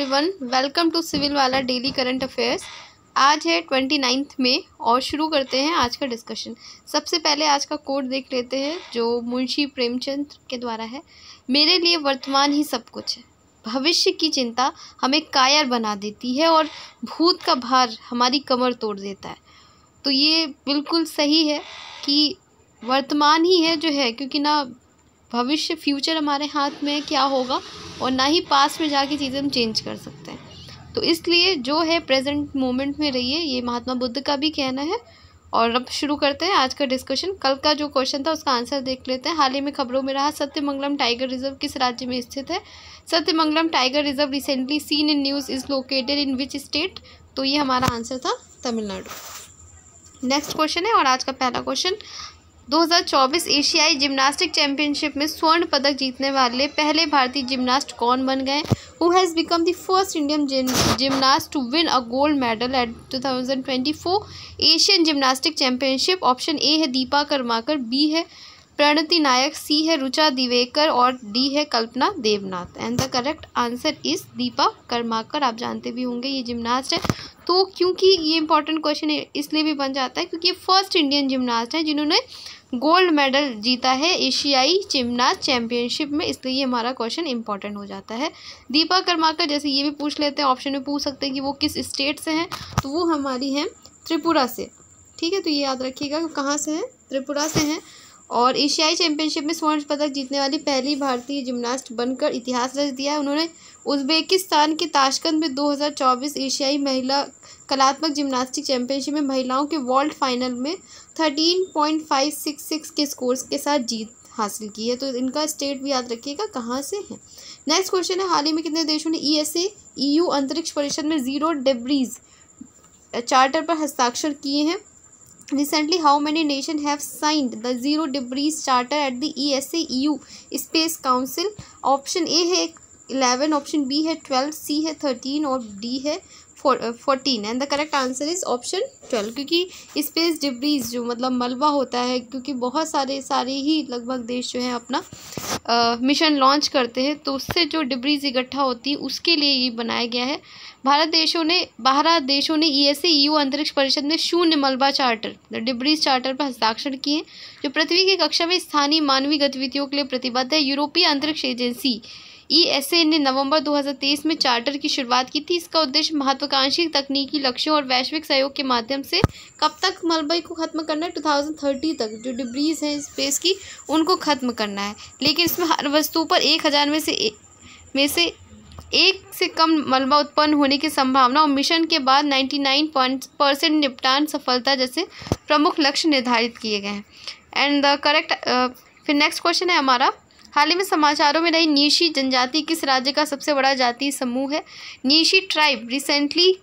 Everyone, welcome to civil वाला daily current affairs. आज है 29 मई और शुरू करते हैं आज का डिस्कशन। सबसे पहले आज का कोट देख लेते हैं जो मुंशी प्रेमचंद के द्वारा है। मेरे लिए वर्तमान ही सब कुछ है, भविष्य की चिंता हमें कायर बना देती है और भूत का भार हमारी कमर तोड़ देता है। तो ये बिल्कुल सही है कि वर्तमान ही है जो है, क्योंकि ना भविष्य फ्यूचर हमारे हाथ में क्या होगा और ना ही पास में जाके चीज़ें हम चेंज कर सकते हैं। तो इसलिए जो है प्रेजेंट मोमेंट में रहिए, ये महात्मा बुद्ध का भी कहना है। और अब शुरू करते हैं आज का डिस्कशन। कल का जो क्वेश्चन था उसका आंसर देख लेते हैं। हाल ही में खबरों में रहा सत्यमंगलम टाइगर रिजर्व किस राज्य में स्थित है। Sathyamangalam tiger reserve recently seen in news is located in which state. तो ये हमारा आंसर था तमिलनाडु। नेक्स्ट क्वेश्चन है और आज का पहला क्वेश्चन, 2024 एशियाई जिम्नास्टिक चैंपियनशिप में स्वर्ण पदक जीतने वाले पहले भारतीय जिम्नास्ट कौन बन गए। Who has become the first Indian gymnast to win a gold medal at 2024 Asian gymnastic championship. Option A है दीपा कर्माकर, बी है प्रणति नायक, सी है रुचा दिवेकर और डी है Kalpana Devnath. And the correct answer is Dipa Karmakar. आप जानते भी होंगे ये जिम्नास्ट है। तो क्योंकि ये इंपॉर्टेंट क्वेश्चन इसलिए भी बन जाता है क्योंकि ये फर्स्ट इंडियन जिम्नास्ट है जिन्होंने गोल्ड मेडल जीता है एशियाई जिम्नास्ट चैंपियनशिप में, इसलिए ये हमारा क्वेश्चन इंपॉर्टेंट हो जाता है। दीपा कर्माकर जैसे ये भी पूछ लेते हैं, ऑप्शन में पूछ सकते हैं कि वो किस स्टेट से हैं, तो वो हमारी हैं त्रिपुरा से। ठीक है, तो ये याद रखिएगा कहाँ से हैं, त्रिपुरा से हैं। और एशियाई चैंपियनशिप में स्वर्ण पदक जीतने वाली पहली भारतीय जिम्नास्ट बनकर इतिहास रच दिया है। उन्होंने उज़्बेकिस्तान के ताशकंद में 2024 एशियाई महिला कलात्मक जिम्नास्टिक चैंपियनशिप में महिलाओं के वॉल्ट फाइनल में 13.566 के स्कोर्स के साथ जीत हासिल की है। तो इनका स्टेट भी याद रखिएगा कहाँ से है। नेक्स्ट क्वेश्चन है, हाल ही में कितने देशों ने EU अंतरिक्ष परिषद में जीरो डेब्रीज चार्टर पर हस्ताक्षर किए हैं। Recently, how many nations have signed the Zero Debris Charter at the EU Space Council? Option A है 11, ऑप्शन बी है 12, सी है 13 और डी है 14। And the correct answer is option 12, क्योंकि स्पेस डिब्रीज जो मतलब मलबा होता है, क्योंकि बहुत सारे ही लगभग देश जो है अपना मिशन लॉन्च करते हैं, तो उससे जो डिब्रीज इकट्ठा होती है उसके लिए ये बनाया गया है। 12 देशों ने EU अंतरिक्ष परिषद में शून्य मलबा चार्टर डिब्रीज चार्टर पर हस्ताक्षर किए हैं, जो पृथ्वी की कक्षा में स्थानीय मानवीय गतिविधियों के लिए प्रतिबद्ध है। यूरोपीय अंतरिक्ष एजेंसी ESA ने नवंबर 2023 में चार्टर की शुरुआत की थी। इसका उद्देश्य महत्वाकांक्षी तकनीकी लक्ष्यों और वैश्विक सहयोग के माध्यम से कब तक मलबे को खत्म करना है, 2030 तक जो डिब्रीज हैं स्पेस की उनको खत्म करना है। लेकिन इसमें हर वस्तु पर 1000 में से एक से कम मलबा उत्पन्न होने की संभावना और मिशन के बाद 99% निपटान सफलता जैसे प्रमुख लक्ष्य निर्धारित किए गए हैं। एंड द करेक्ट फिर नेक्स्ट क्वेश्चन है हमारा, हाल ही में समाचारों में रही नीशी जनजाति किस राज्य का सबसे बड़ा जातीय समूह है। Nyishi tribe recently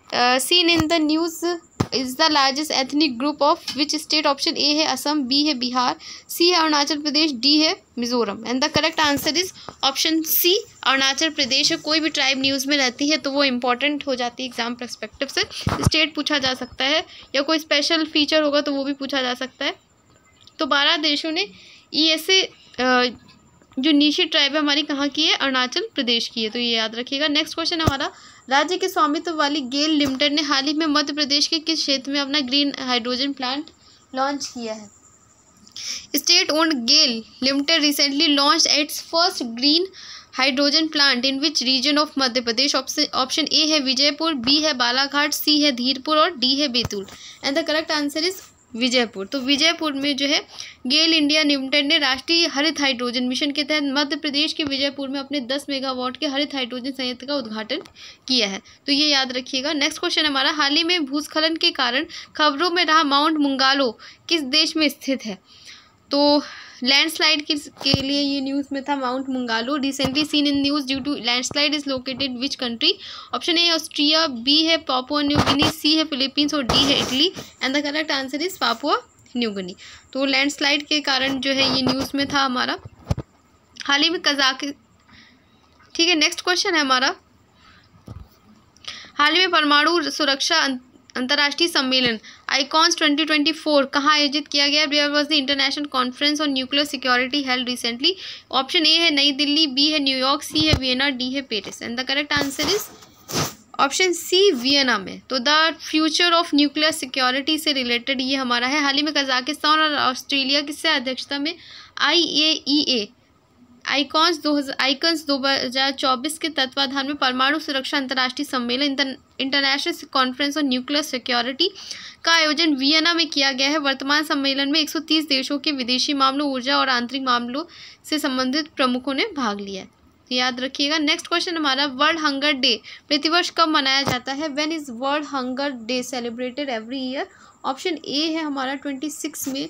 seen in the news is the largest ethnic group of which state. Option A है असम, बी है बिहार, सी है अरुणाचल प्रदेश, डी है Mizoram. And the correct answer is option C Arunachal Pradesh है। कोई भी ट्राइब न्यूज़ में रहती है तो वो इंपॉर्टेंट हो जाती है एग्जाम पर्सपेक्टिव से। स्टेट पूछा जा सकता है या कोई स्पेशल फीचर होगा तो वो भी पूछा जा सकता है। तो 12 देशों ने ESA जो नीशी ट्राइब है हमारी कहाँ की है, अरुणाचल प्रदेश की है, तो ये याद रखिएगा। नेक्स्ट क्वेश्चन हमारा, राज्य के स्वामित्व वाली गेल लिमिटेड ने हाल ही में मध्य प्रदेश के किस क्षेत्र में अपना ग्रीन हाइड्रोजन प्लांट लॉन्च किया है। State owned GAIL limited recently launch its first green hydrogen plant in which region of Madhya Pradesh. Option A है विजयपुर, बी है बालाघाट, सी है धीरपुर और डी है Betul. And the correct answer is Vijaypur. तो विजयपुर में जो है गेल इंडिया लिमिटेड ने राष्ट्रीय हरित हाइड्रोजन मिशन के तहत मध्य प्रदेश के विजयपुर में अपने 10 मेगावाट के हरित हाइड्रोजन संयंत्र का उद्घाटन किया है, तो ये याद रखिएगा। नेक्स्ट क्वेश्चन हमारा, हाल ही में भूस्खलन के कारण खबरों में रहा माउंट मुंगालो किस देश में स्थित है। तो लैंडस्लाइड के लिए ये न्यूज़ में था Mount Mungalo recently seen in news due to landslide is located which country. Option A Austria, B है पापुआ न्यू गिनी, सी है फिलीपींस और डी है Italy. And the correct answer is Papua New Guinea. तो landslide के कारण जो है ये न्यूज़ में था हमारा हाल ही में ठीक है। नेक्स्ट क्वेश्चन है हमारा, हाल ही में परमाणु सुरक्षा अंतर्राष्ट्रीय सम्मेलन आइकॉन्स 2024 कहाँ आयोजित किया गया? Where was the international conference on nuclear security held recently? Option A है नई दिल्ली, बी है न्यूयॉर्क, सी है वियना, डी है Paris. And the correct answer is option C Vienna में। तो the future of nuclear security से रिलेटेड ये हमारा है। हाल ही में कजाकिस्तान और ऑस्ट्रेलिया किससे अध्यक्षता में IAEA आइकॉन्स 2024 के तत्वाधान में परमाणु सुरक्षा अंतर्राष्ट्रीय सम्मेलन international conference on nuclear security का आयोजन वियना में किया गया है। वर्तमान सम्मेलन में 130 देशों के विदेशी मामलों, ऊर्जा और आंतरिक मामलों से संबंधित प्रमुखों ने भाग लिया है। याद रखिएगा। नेक्स्ट क्वेश्चन हमारा, वर्ल्ड हंगर डे प्रतिवर्ष कब मनाया जाता है? When is world hunger day celebrated every year? Option A है हमारा 26 में,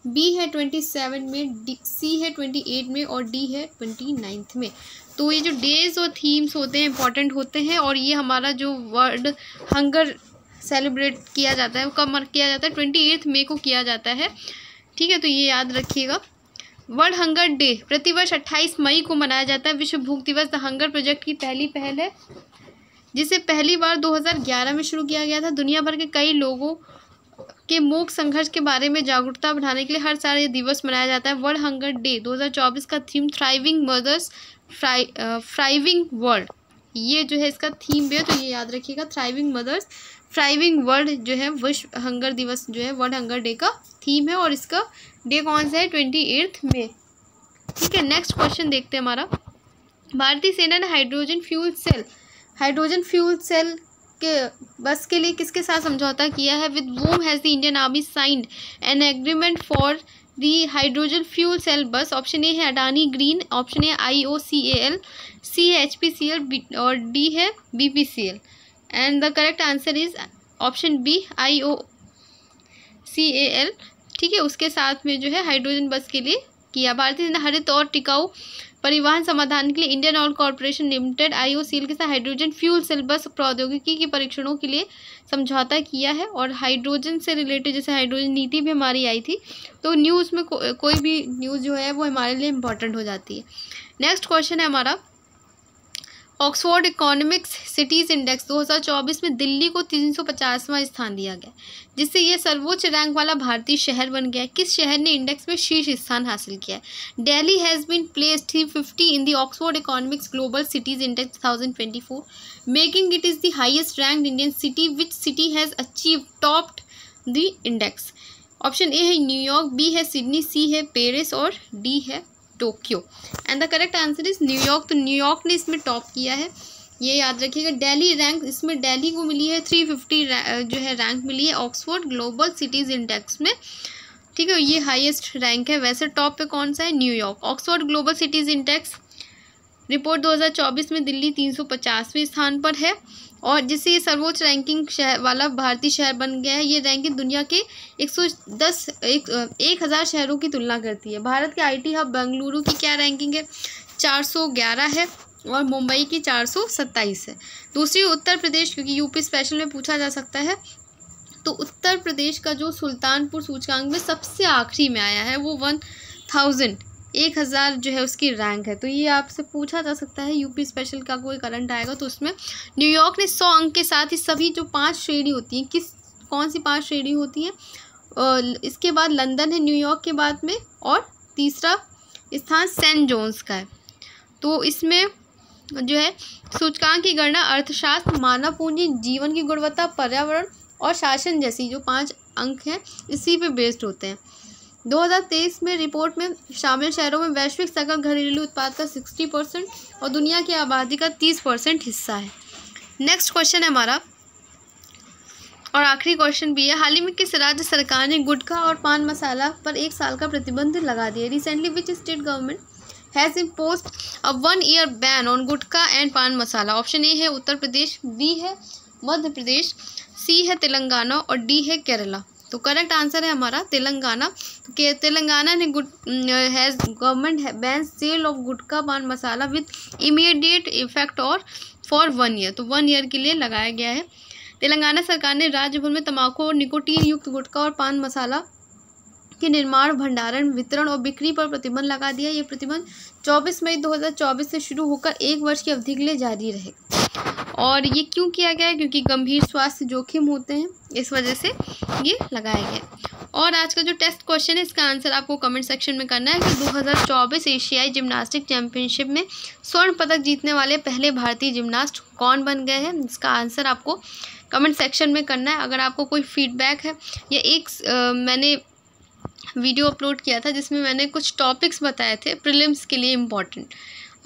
बी है 27 में, सी है 28 में और डी है 29 में। तो ये जो डेज और थीम्स होते हैं इंपॉर्टेंट होते हैं, और ये हमारा जो वर्ल्ड हंगर सेलिब्रेट किया जाता है वो कब किया जाता है? 28 मई को किया जाता है। ठीक है, तो ये याद रखिएगा। वर्ल्ड हंगर डे प्रतिवर्ष 28 मई को मनाया जाता है। विश्व भूख दिवस द हंगर प्रोजेक्ट की पहली पहल है, जिसे पहली बार 2011 में शुरू किया गया था। दुनिया भर के कई लोगों के मूक संघर्ष के बारे में जागरूकता बढ़ाने के लिए हर साल ये दिवस मनाया जाता है। वर्ल्ड हंगर डे 2024 का theme thriving mothers thriving world, ये जो है इसका थीम भी है, तो ये याद रखिएगा। थ्राइविंग मदर्स थ्राइविंग वर्ल्ड जो है विश्व हंगर दिवस जो है वर्ल्ड हंगर डे का थीम है, और इसका डे कौन सा है? 28 मई। ठीक है, नेक्स्ट क्वेश्चन देखते हैं हमारा। भारतीय सेना ने हाइड्रोजन फ्यूल सेल के बस के लिए किसके साथ समझौता किया है? With whom has the Indian Army signed an agreement for the hydrogen fuel cell bus? Option A है Adani Green, option A IOCAL, C है HPCL और डी है BPCL। And the correct answer is option B IOCAL। ठीक है, उसके साथ में जो है हाइड्रोजन बस के लिए किया। भारतीय सेना हरित और टिकाऊ परिवहन समाधान के लिए Indian oil corporation limited IOCL के साथ हाइड्रोजन फ्यूल सेल बस प्रौद्योगिकी के परीक्षणों के लिए समझौता किया है। और हाइड्रोजन से रिलेटेड जैसे हाइड्रोजन नीति भी हमारी आई थी, तो न्यूज़ में कोई भी न्यूज़ जो है वो हमारे लिए इम्पोर्टेंट हो जाती है। नेक्स्ट क्वेश्चन है हमारा, ऑक्सफोर्ड इकोनॉमिक्स सिटीज़ इंडेक्स 2024 में दिल्ली को 350वां स्थान दिया गया, जिससे यह सर्वोच्च रैंक वाला भारतीय शहर बन गया। किस शहर ने इंडेक्स में शीर्ष स्थान हासिल किया है? Delhi has been placed 350 in the Oxford economics global cities index 2024, making it is the highest ranked Indian city. Which city has achieve topped the index? Option A है न्यूयॉर्क, बी है सिडनी, सी है Paris और D है Tokyo. And the correct answer is New York. तो New York ने इसमें top किया है, ये याद रखिएगा। दिल्ली रैंक, इसमें दिल्ली को मिली है 350 जो है रैंक मिली है ऑक्सफोर्ड ग्लोबल सिटीज़ इंडेक्स में। ठीक है, ये हाईएस्ट रैंक है। वैसे टॉप पे कौन सा है? New York. Oxford global cities index report 2024 में दिल्ली 350वें स्थान पर है, और जिससे ये सर्वोच्च रैंकिंग शहर वाला भारतीय शहर बन गया है। ये रैंकिंग दुनिया के 1000 शहरों की तुलना करती है। भारत के IT हब बेंगलुरु की क्या रैंकिंग है? 411 है, और मुंबई की 427 है। दूसरी उत्तर प्रदेश, क्योंकि यूपी स्पेशल में पूछा जा सकता है, तो उत्तर प्रदेश का जो सुल्तानपुर सूचकांक में सबसे आखिरी में आया है वो 1000 जो है उसकी रैंक है। तो ये आपसे पूछा जा सकता है, यूपी स्पेशल का कोई करंट आएगा तो उसमें। न्यूयॉर्क ने 100 अंक के साथ ही सभी जो 5 श्रेणी होती हैं, कौन सी 5 श्रेणी होती हैं? इसके बाद लंदन है न्यूयॉर्क के बाद में, और तीसरा स्थान सेंट जोन्स का है। तो इसमें जो है सूचकांक की गणना अर्थशास्त्र, मानव पूंजी, जीवन की गुणवत्ता, पर्यावरण और शासन जैसी जो 5 अंक हैं इसी पे बेस्ड होते हैं। 2023 में रिपोर्ट में शामिल शहरों में वैश्विक सकल घरेलू उत्पाद का 60% और दुनिया की आबादी का 30% हिस्सा है। नेक्स्ट क्वेश्चन है हमारा, और आखिरी क्वेश्चन भी है। हाल ही में किस राज्य सरकार ने गुटखा और पान मसाला पर 1 साल का प्रतिबंध लगा दिया? Recently which state government has imposed a 1 year ban on gutkha and पान मसाला? ऑप्शन ए है उत्तर प्रदेश, बी है मध्य प्रदेश, सी है तेलंगाना और डी है केरला। तो करेक्ट आंसर है हमारा तेलंगाना। तो तेलंगाना ने गवर्नमेंट बैन सेल ऑफ गुटखा पान मसाला विद इमीडिएट इफेक्ट और फॉर 1 ईयर, तो 1 ईयर के लिए लगाया गया है। तेलंगाना सरकार ने राज्य भर में तंबाकू और निकोटीन युक्त गुटखा और पान मसाला के निर्माण, भंडारण, वितरण और बिक्री पर प्रतिबंध लगा दिया। ये प्रतिबंध 24 मई 2024 से शुरू होकर 1 वर्ष की अवधि के लिए जारी रहेगा। और ये क्यों किया गया है? क्योंकि गंभीर स्वास्थ्य जोखिम होते हैं, इस वजह से ये लगाया गया। और आज का जो टेस्ट क्वेश्चन है इसका आंसर आपको कमेंट सेक्शन में करना है कि 2024 एशियाई जिम्नास्टिक चैंपियनशिप में स्वर्ण पदक जीतने वाले पहले भारतीय जिम्नास्ट कौन बन गए हैं। इसका आंसर आपको कमेंट सेक्शन में करना है। अगर आपको कोई फीडबैक है या मैंने वीडियो अपलोड किया था जिसमें मैंने कुछ टॉपिक्स बताए थे प्रीलिम्स के लिए इम्पॉर्टेंट,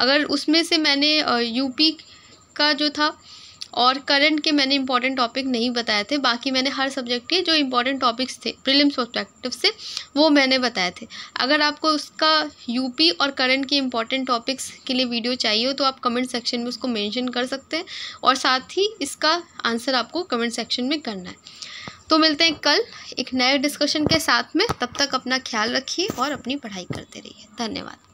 अगर उसमें से मैंने यूपी का जो था और करंट के मैंने इंपॉर्टेंट टॉपिक नहीं बताए थे, बाकी मैंने हर सब्जेक्ट के जो इंपॉर्टेंट टॉपिक्स थे प्रीलिम्स पर्सपेक्टिव से वो मैंने बताए थे। अगर आपको उसका यूपी और करंट के इंपॉर्टेंट टॉपिक्स के लिए वीडियो चाहिए हो तो आप कमेंट सेक्शन में उसको मेंशन कर सकते हैं और साथ ही इसका आंसर आपको कमेंट सेक्शन में करना है। तो मिलते हैं कल एक नए डिस्कशन के साथ में, तब तक अपना ख्याल रखिए और अपनी पढ़ाई करते रहिए। धन्यवाद।